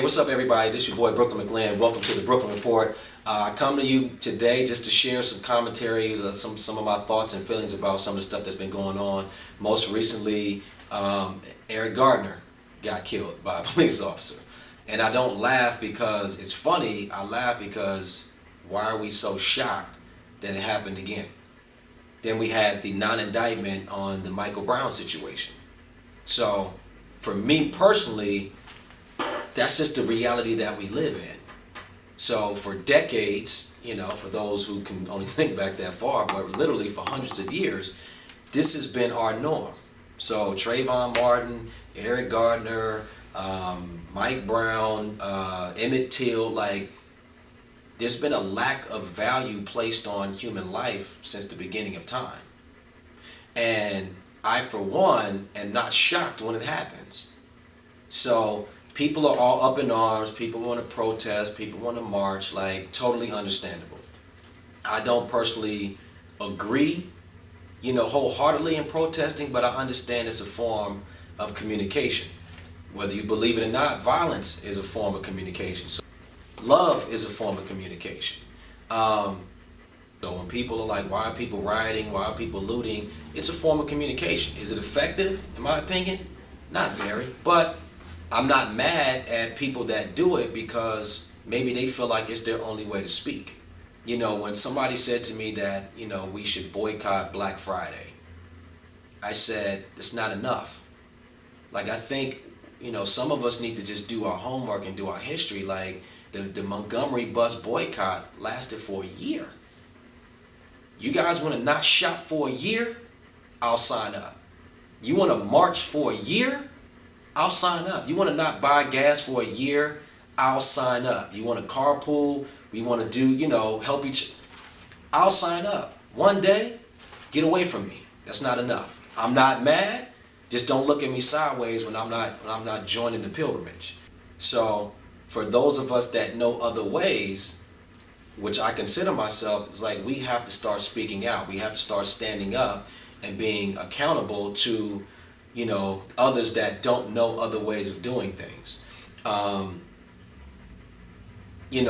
what's up everybody? This is your boy Brooklyn Mclinn. Welcome to the Brooklyn Report. I come to you today just to share some commentary, some of my thoughts and feelings about some of the stuff that's been going on. Most recently, Eric Garner got killed by a police officer. And I don't laugh because it's funny, I laugh because why are we so shocked that it happened again? Then we had the non-indictment on the Michael Brown situation. So for me personally, that's just the reality that we live in. So for decades, for those who can only think back that far, but literally for hundreds of years, this has been our norm. So Trayvon Martin, Eric Garner, Mike Brown, Emmett Till, there's been a lack of value placed on human life since the beginning of time. And I, for one, am not shocked when it happens. So people are all up in arms, people want to protest, people want to march, totally understandable. I don't personally agree, wholeheartedly in protesting, but I understand it's a form of communication. Whether you believe it or not, violence is a form of communication. So love is a form of communication. So when people are like, why are people rioting, why are people looting, it's a form of communication. Is it effective, in my opinion? Not very, but I'm not mad at people that do it because maybe they feel like it's their only way to speak. When somebody said to me that, we should boycott Black Friday, I said, it's not enough. I think, some of us need to just do our homework and do our history. The Montgomery bus boycott lasted for a year. You guys want to not shop for a year? I'll sign up. You want to march for a year? I'll sign up. You want to not buy gas for a year? I'll sign up. You want to carpool? We want to do, help each. I'll sign up. One day, get away from me. That's not enough. I'm not mad. Just don't look at me sideways when I'm not joining the pilgrimage. So for those of us that know other ways, which I consider myself, it's we have to start speaking out. We have to start standing up and being accountable to others that don't know other ways of doing things.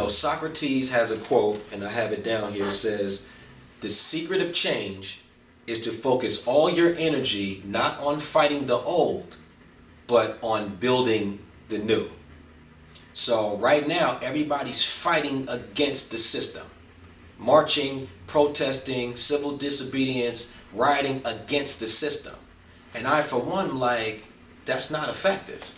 Socrates has a quote, and I have it down here. It says, "The secret of change is to focus all your energy not on fighting the old, but on building the new." So right now, everybody's fighting against the system. Marching, protesting, civil disobedience, rioting against the system. And I, for one, that's not effective.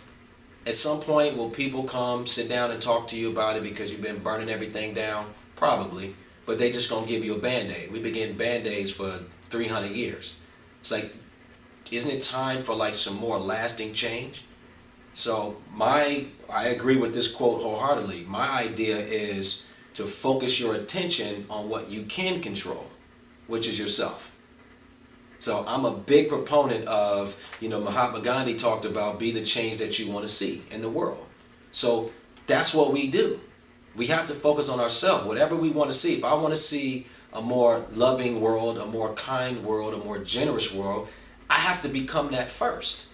At some point, will people come, sit down and talk to you about it because you've been burning everything down? Probably. But they just going to give you a Band-Aid. We've been getting Band-Aids for 300 years. It's isn't it time for some more lasting change? So I agree with this quote wholeheartedly. My idea is to focus your attention on what you can control, which is yourself. So I'm a big proponent of, Mahatma Gandhi talked about be the change that you want to see in the world. So that's what we do. We have to focus on ourselves. Whatever we want to see. If I want to see a more loving world, a more kind world, a more generous world, I have to become that first.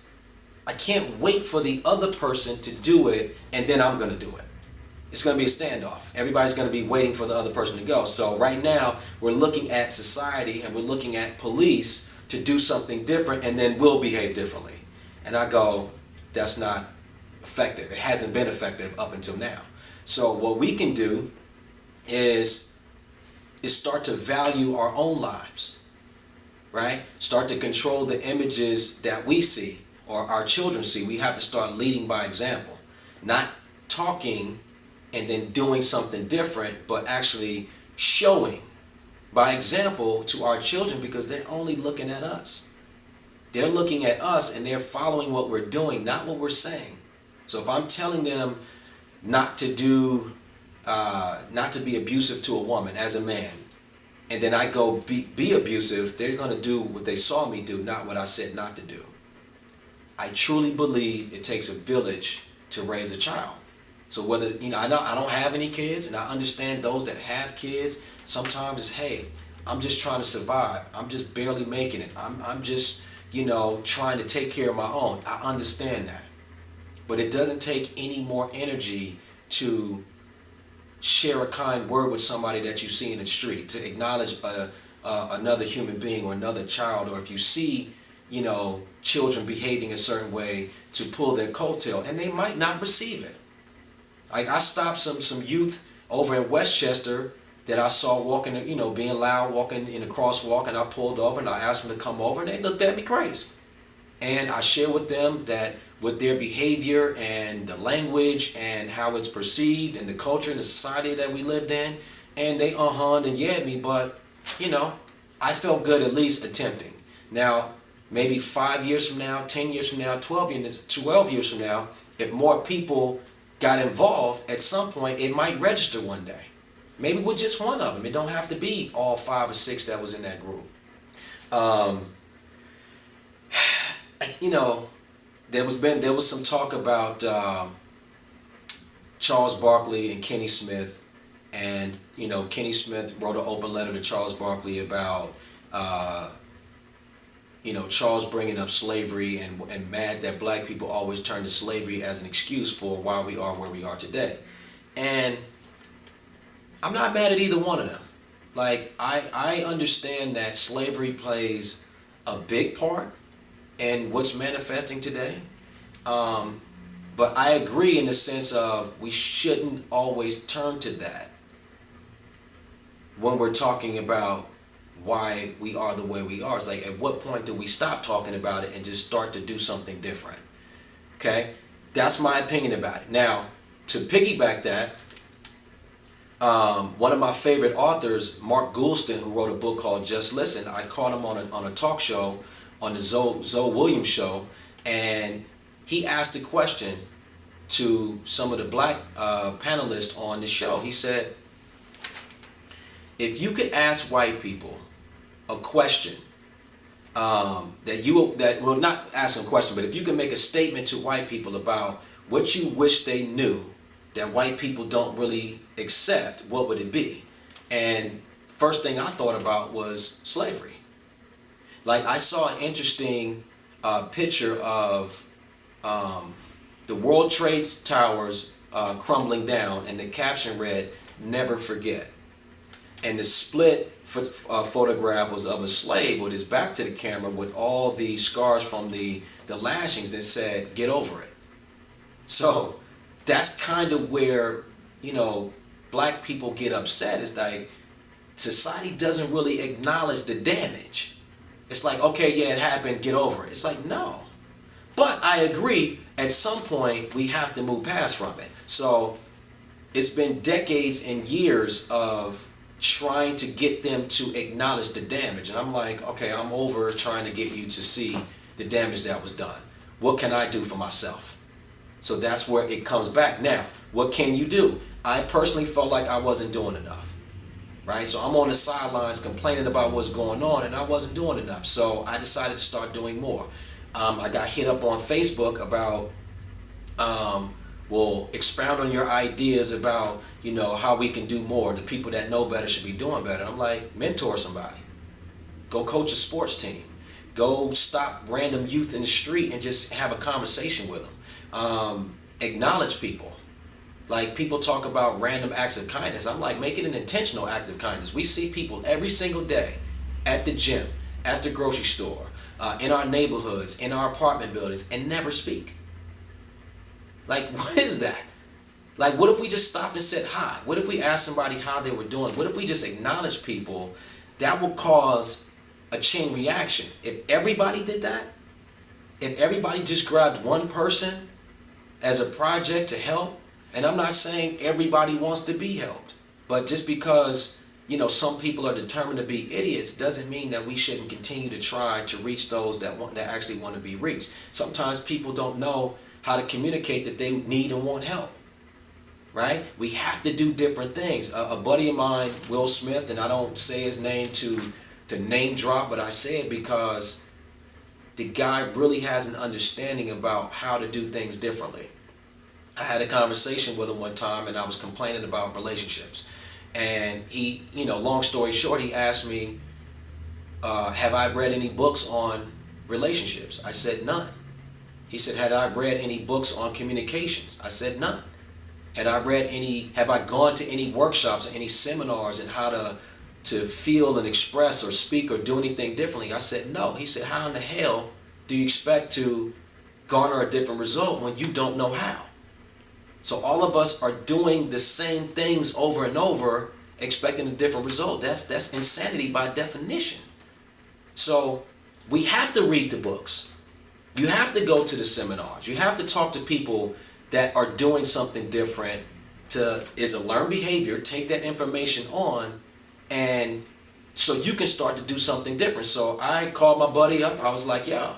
I can't wait for the other person to do it and then I'm going to do it. It's going to be a standoff. Everybody's going to be waiting for the other person to go. So right now we're looking at society and we're looking at police to do something different and then we'll behave differently. And I go, that's not effective. It hasn't been effective up until now. So what we can do is start to value our own lives, right? Start to control the images that we see or our children see. We have to start leading by example, not talking and then doing something different, but actually showing by example to our children because they're only looking at us. They're looking at us and they're following what we're doing, not what we're saying. So if I'm telling them not to be abusive to a woman as a man, and then I go be abusive, they're going to do what they saw me do, not what I said not to do. I truly believe it takes a village to raise a child. So whether, I don't have any kids, and I understand those that have kids, sometimes it's, hey, I'm just trying to survive. I'm just barely making it. I'm just, trying to take care of my own. I understand that. but it doesn't take any more energy to share a kind word with somebody that you see in the street, to acknowledge another human being or another child, or if you see, children behaving a certain way, to pull their coattail, and they might not receive it. Like, I stopped some youth over in Westchester that I saw walking, being loud, walking in a crosswalk, and I pulled over and I asked them to come over, and they looked at me crazy. And I shared with them that with their behavior and the language and how it's perceived and the culture and the society that we lived in, and they and yeah me, but I felt good at least attempting. Now, maybe 5 years from now, 10 years from now, 12 years from now, if more people got involved, at some point it might register one day. Maybe with just one of them. It don't have to be all 5 or 6 that was in that group. There was some talk about Charles Barkley and Kenny Smith, and Kenny Smith wrote an open letter to Charles Barkley about Charles bringing up slavery and mad that black people always turn to slavery as an excuse for why we are where we are today. And I'm not mad at either one of them. Like, I understand that slavery plays a big part in what's manifesting today. But I agree in the sense of we shouldn't always turn to that when we're talking about why we are the way we are. It's like, at what point do we stop talking about it and just start to do something different? Okay? That's my opinion about it. Now, to piggyback that, one of my favorite authors, Mark Goulston, who wrote a book called Just Listen, I caught him on a talk show, on the Zoe Williams show, and he asked a question to some of the black panelists on the show. He said, if you could ask white people a question not ask them a question, but if you can make a statement to white people about what you wish they knew that white people don't really accept, what would it be? And first thing I thought about was slavery. Like, I saw an interesting picture of the World Trade Towers crumbling down, and the caption read, "Never forget." And the split photograph was of a slave with his back to the camera with all the scars from the lashings that said, "Get over it." So that's kind of where, black people get upset. It's like society doesn't really acknowledge the damage. It's like, okay, yeah, it happened, get over it. It's like, no. But I agree, at some point we have to move past from it. So it's been decades and years of trying to get them to acknowledge the damage. And I'm like, okay, I'm over trying to get you to see the damage that was done. What can I do for myself? So that's where it comes back. Now, what can you do? I personally felt like I wasn't doing enough, right? So I'm on the sidelines complaining about what's going on, and I wasn't doing enough. So I decided to start doing more. I got hit up on Facebook about, expound on your ideas about, how we can do more. The people that know better should be doing better. I'm like, mentor somebody. Go coach a sports team. Go stop random youth in the street and just have a conversation with them. Acknowledge people. Like, people talk about random acts of kindness. I'm like, make it an intentional act of kindness. We see people every single day at the gym, at the grocery store, in our neighborhoods, in our apartment buildings, and never speak. Like, what is that? Like, what if we just stopped and said hi? What if we asked somebody how they were doing? What if we just acknowledged people? That will cause a chain reaction. If everybody did that, if everybody just grabbed one person as a project to help, and I'm not saying everybody wants to be helped, but just because, some people are determined to be idiots doesn't mean that we shouldn't continue to try to reach those that actually want to be reached. Sometimes people don't know how to communicate that they need and want help, right? We have to do different things. A buddy of mine, Will Smith, and I don't say his name to name drop, but I say it because the guy really has an understanding about how to do things differently. I had a conversation with him one time, and I was complaining about relationships. And he, long story short, he asked me, have I read any books on relationships? I said none. He said, had I read any books on communications? I said, none. Have I gone to any workshops or any seminars on how to feel and express or speak or do anything differently? I said, no. He said, how in the hell do you expect to garner a different result when you don't know how? So all of us are doing the same things over and over, expecting a different result. That's insanity by definition. So we have to read the books. You have to go to the seminars. You have to talk to people that are doing something different. Is a learned behavior. Take that information on, and so you can start to do something different. So I called my buddy up. I was like, "Yo,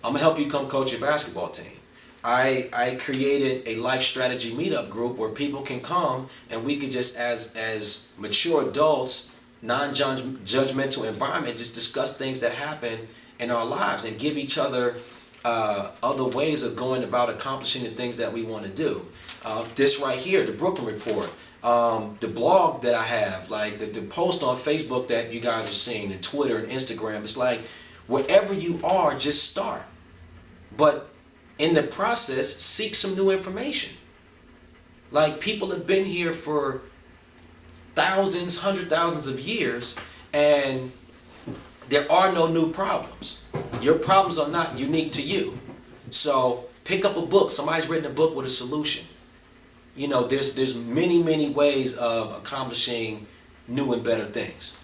I'm gonna help you come coach your basketball team." I created a life strategy meetup group where people can come and we could just, as mature adults, non-judgmental environment, just discuss things that happen in our lives and give each other other ways of going about accomplishing the things that we want to do. This right here, the Brooklyn Report, the blog that I have, like the post on Facebook that you guys are seeing, and Twitter and Instagram. It's like wherever you are, just start. But in the process, seek some new information. Like, people have been here for thousands, hundred thousands of years, and there are no new problems. Your problems are not unique to you. So pick up a book. Somebody's written a book with a solution. You know, there's many ways of accomplishing new and better things.